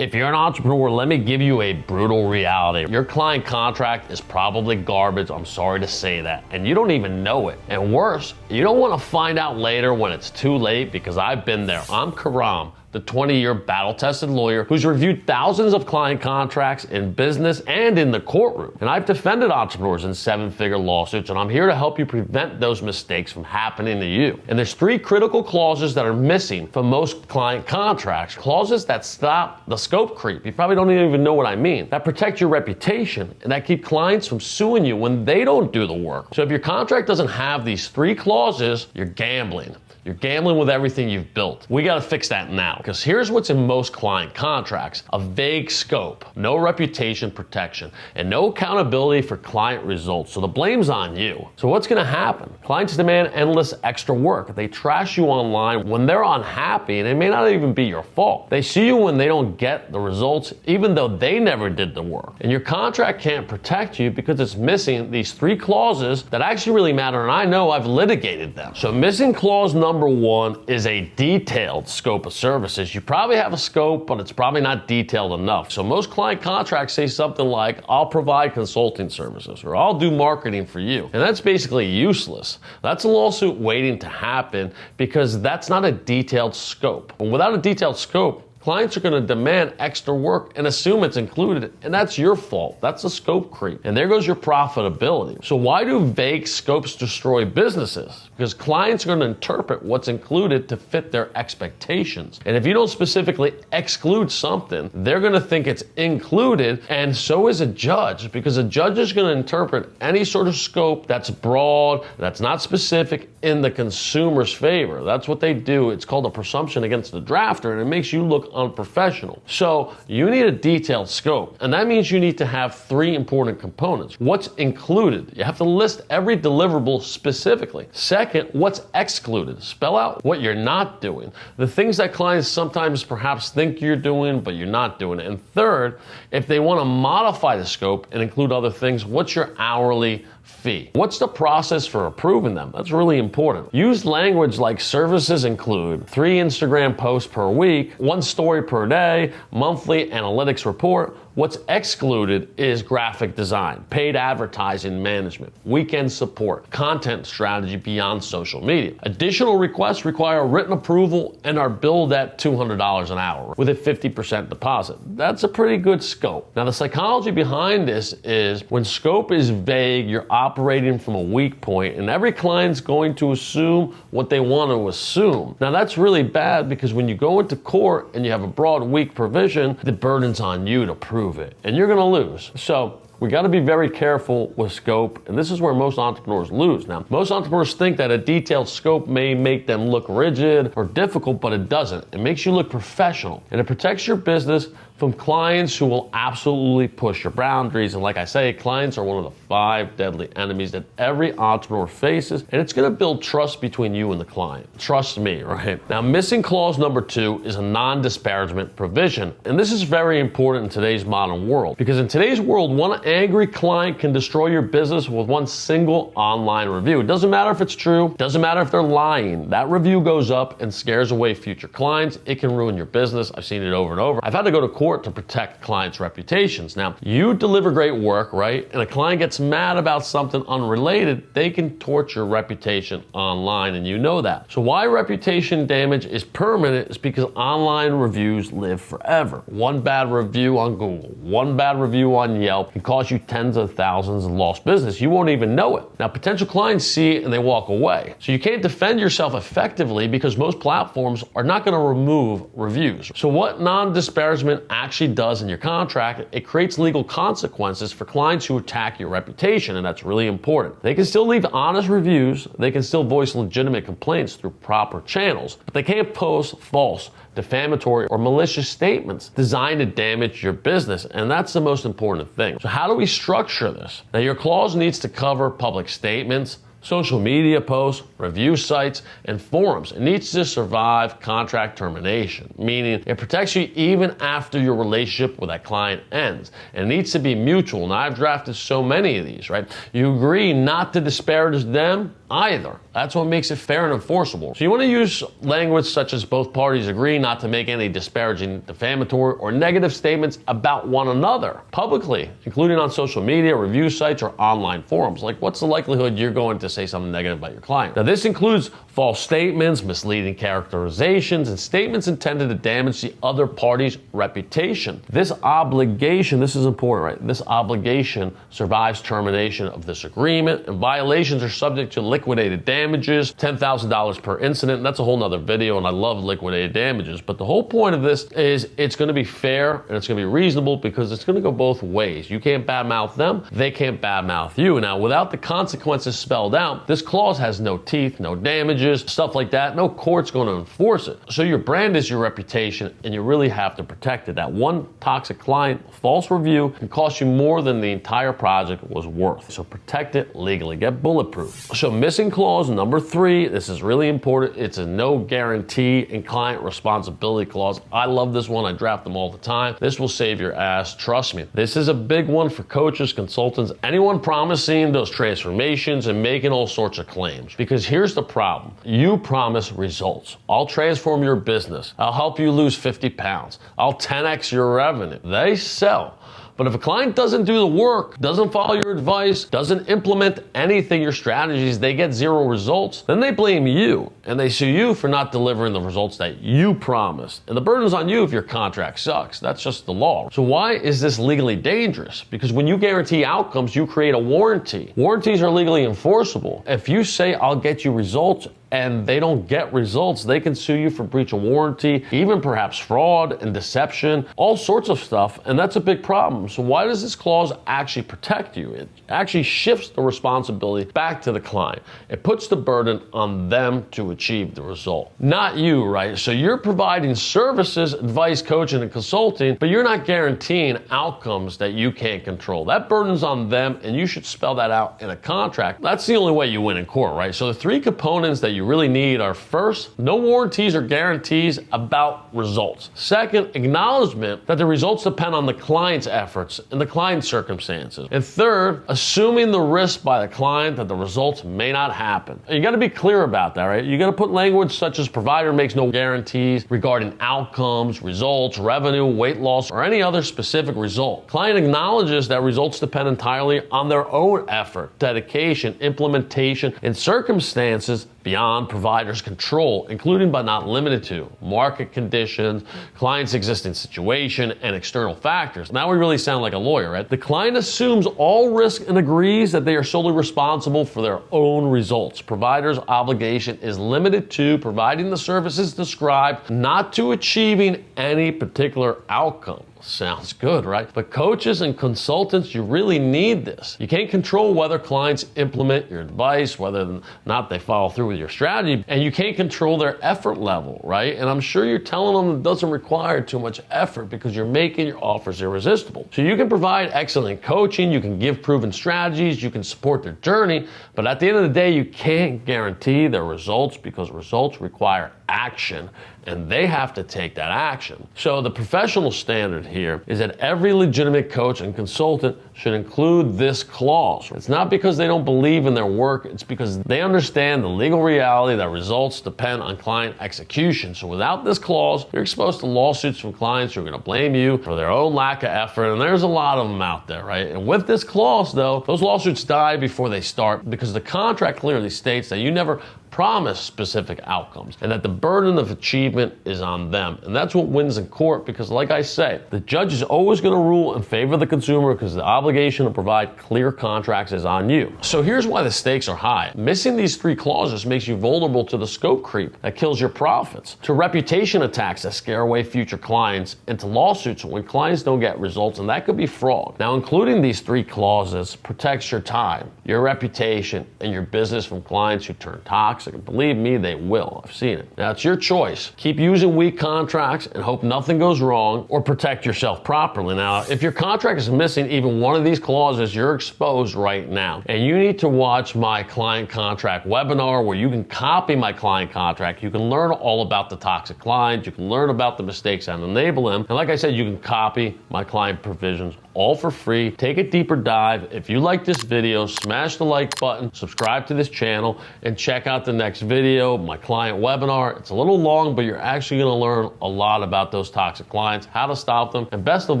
If you're an entrepreneur, let me give you a brutal reality. Your client contract is probably garbage. I'm sorry to say that. And you don't even know it. And worse, you don't want to find out later when it's too late, because I've been there. I'm Karam, the 20-year battle-tested lawyer who's reviewed thousands of client contracts in business and in the courtroom. And I've defended entrepreneurs in seven-figure lawsuits, and I'm here to help you prevent those mistakes from happening to you. And there's three critical clauses that are missing from most client contracts. Clauses that stop the scope creep. You probably don't even know what I mean. That protect your reputation and that keep clients from suing you when they don't do the work. So if your contract doesn't have these three clauses, you're gambling. You're gambling with everything you've built. We got to fix that now, because here's what's in most client contracts: a vague scope, no reputation protection, and no accountability for client results. So the blame's on you. So what's going to happen? Clients demand endless extra work. They trash you online when they're unhappy, and it may not even be your fault. They sue you when they don't get the results, even though they never did the work. And your contract can't protect you because it's missing these three clauses that actually really matter, and I know I've litigated them. So missing clause number one is a detailed scope of services. You probably have a scope, but it's probably not detailed enough. So most client contracts say something like, I'll provide consulting services, or I'll do marketing for you. And that's basically useless. That's a lawsuit waiting to happen, because that's not a detailed scope. And without a detailed scope, clients are going to demand extra work and assume it's included, and that's your fault. That's a scope creep. And there goes your profitability. So why do vague scopes destroy businesses? Because clients are going to interpret what's included to fit their expectations. And if you don't specifically exclude something, they're going to think it's included, and so is a judge, because a judge is going to interpret any sort of scope that's broad, that's not specific, in the consumer's favor. That's what they do. It's called a presumption against the drafter, and it makes you look unprofessional. So you need a detailed scope, and that means you need to have three important components. What's included? You have to list every deliverable specifically. Second, what's excluded? Spell out what you're not doing, the things that clients sometimes perhaps think you're doing, but you're not doing it. And third, if they want to modify the scope and include other things, what's your hourly fee? What's the process for approving them? That's really important. Use language like services include 3 Instagram posts per week, 1 story per day, monthly analytics report. What's excluded is graphic design, paid advertising management, weekend support, content strategy beyond social media. Additional requests require written approval and are billed at $200 an hour with a 50% deposit. That's a pretty good scope. Now, the psychology behind this is when scope is vague, you're operating from a weak point, and every client's going to assume what they want to assume. Now, that's really bad, because when you go into court and you have a broad, weak provision, the burden's on you to prove it, and you're going to lose. So we got to be very careful with scope, and this is where most entrepreneurs lose. Now, most entrepreneurs think that a detailed scope may make them look rigid or difficult, but it doesn't. It makes you look professional, and it protects your business from clients who will absolutely push your boundaries. And like I say, clients are one of the 5 deadly enemies that every entrepreneur faces, and it's going to build trust between you and the client. Trust me, right? Now, missing clause number 2 is a non-disparagement provision, and this is very important in today's modern world, because in today's world, one angry client can destroy your business with one single online review. It doesn't matter if it's true, it doesn't matter if they're lying. That review goes up and scares away future clients. It can ruin your business. I've seen it over and over. I've had to go to court to protect clients' reputations. Now, you deliver great work, right? And a client gets mad about something unrelated, they can torch your reputation online, and you know that. So why reputation damage is permanent is because online reviews live forever. One bad review on Google, one bad review on Yelp can cost you tens of thousands of lost business. You won't even know it. Now, potential clients see it and they walk away. So you can't defend yourself effectively, because most platforms are not going to remove reviews. So what non-disparagement actually does in your contract, it creates legal consequences for clients who attack your reputation, and that's really important. They can still leave honest reviews, they can still voice legitimate complaints through proper channels, but they can't post false, defamatory, or malicious statements designed to damage your business, and that's the most important thing. So how do we structure this? Now, your clause needs to cover public statements, social media posts, review sites, and forums. It needs to survive contract termination, meaning it protects you even after your relationship with that client ends. And it needs to be mutual. Now, I've drafted so many of these, right? You agree not to disparage them either. That's what makes it fair and enforceable. So you want to use language such as both parties agree not to make any disparaging, defamatory, or negative statements about one another publicly, including on social media, review sites, or online forums. Like, what's the likelihood you're going to say something negative about your client? Now, this includes false statements, misleading characterizations, and statements intended to damage the other party's reputation. This obligation, this is important, right? This obligation survives termination of this agreement, and violations are subject to liquidated damages, $10,000 per incident. That's a whole nother video, and I love liquidated damages. But the whole point of this is it's going to be fair and it's going to be reasonable because it's going to go both ways. You can't badmouth them, they can't badmouth you. Now, without the consequences spelled out, this clause has no teeth, no damages, stuff like that. No court's going to enforce it. So your brand is your reputation, and you really have to protect it. That one toxic client false review can cost you more than the entire project was worth. So protect it legally. Get bulletproof. So missing clause number 3, this is really important. It's a no guarantee and client responsibility clause. I love this one. I draft them all the time. This will save your ass. Trust me. This is a big one for coaches, consultants, anyone promising those transformations and making all sorts of claims. Because here's the problem. You promise results. I'll transform your business. I'll help you lose 50 pounds. I'll 10x your revenue. They sell. But if a client doesn't do the work, doesn't follow your advice, doesn't implement anything, your strategies, they get 0 results, then they blame you and they sue you for not delivering the results that you promised. And the burden's on you if your contract sucks. That's just the law. So why is this legally dangerous? Because when you guarantee outcomes, you create a warranty. Warranties are legally enforceable. If you say, I'll get you results, and they don't get results, they can sue you for breach of warranty, even perhaps fraud and deception, all sorts of stuff, and that's a big problem. So why does this clause actually protect you? It actually shifts the responsibility back to the client. It puts the burden on them to achieve the result, not you, right? So you're providing services, advice, coaching, and consulting, but you're not guaranteeing outcomes that you can't control. That burden's on them, and you should spell that out in a contract. That's the only way you win in court, right? So the 3 components that you really need are: first, no warranties or guarantees about results. Second, acknowledgement that the results depend on the client's efforts and the client's circumstances. And third, assuming the risk by the client that the results may not happen. And you got to be clear about that, right? You got to put language such as provider makes no guarantees regarding outcomes, results, revenue, weight loss, or any other specific result. Client acknowledges that results depend entirely on their own effort, dedication, implementation, and circumstances beyond provider's control, including but not limited to market conditions, client's existing situation, and external factors. Now we really sound like a lawyer, right? The client assumes all risk and agrees that they are solely responsible for their own results. Provider's obligation is limited to providing the services described, not to achieving any particular outcome. Sounds good, right? But coaches and consultants, you really need this. You can't control whether clients implement your advice, whether or not they follow through with your strategy, and you can't control their effort level, right? And I'm sure you're telling them it doesn't require too much effort because you're making your offers irresistible. So you can provide excellent coaching, you can give proven strategies, you can support their journey, but at the end of the day, you can't guarantee their results because results require action, and they have to take that action. So the professional standard here is that every legitimate coach and consultant should include this clause. It's not because they don't believe in their work, it's because they understand the legal reality that results depend on client execution. So without this clause, you're exposed to lawsuits from clients who are going to blame you for their own lack of effort, and there's a lot of them out there, right? And with this clause, though, those lawsuits die before they start because the contract clearly states that you never promise specific outcomes and that the burden of achievement is on them. And that's what wins in court because, like I say, the judge is always going to rule in favor of the consumer because the obligation to provide clear contracts is on you. So here's why the stakes are high. Missing these 3 clauses makes you vulnerable to the scope creep that kills your profits, to reputation attacks that scare away future clients, and to lawsuits when clients don't get results, and that could be fraud. Now, including these 3 clauses protects your time, your reputation, and your business from clients who turn toxic. And believe me, they will. I've seen it. Now, it's your choice. Keep using weak contracts and hope nothing goes wrong, or protect yourself properly. Now, if your contract is missing even one of these clauses, you're exposed right now. And you need to watch my client contract webinar where you can copy my client contract. You can learn all about the toxic client. You can learn about the mistakes that enable them. And like I said, you can copy my client provisions all for free. Take a deeper dive. If you like this video, smash the like button, subscribe to this channel, and check out the next video, my client webinar. It's a little long, but you're actually gonna learn a lot about those toxic clients, how to stop them, and best of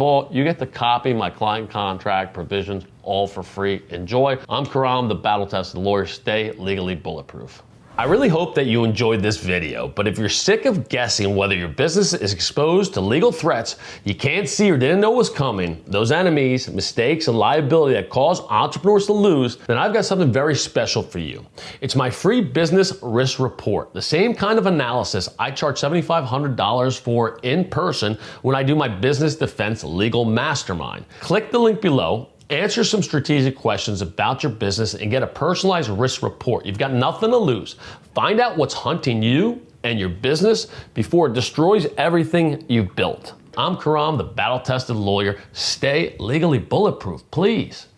all, you get to copy my client contract provisions all for free. Enjoy. I'm Karam, the battle-tested lawyer. Stay legally bulletproof. I really hope that you enjoyed this video, but if you're sick of guessing whether your business is exposed to legal threats you can't see or didn't know was coming, those enemies, mistakes, and liability that cause entrepreneurs to lose, then I've got something very special for you. It's my free business risk report, the same kind of analysis I charge $7,500 for in person when I do my business defense legal mastermind. Click the link below. Answer some strategic questions about your business and get a personalized risk report. You've got nothing to lose. Find out what's hunting you and your business before it destroys everything you've built. I'm Karam, the battle-tested lawyer. Stay legally bulletproof, please.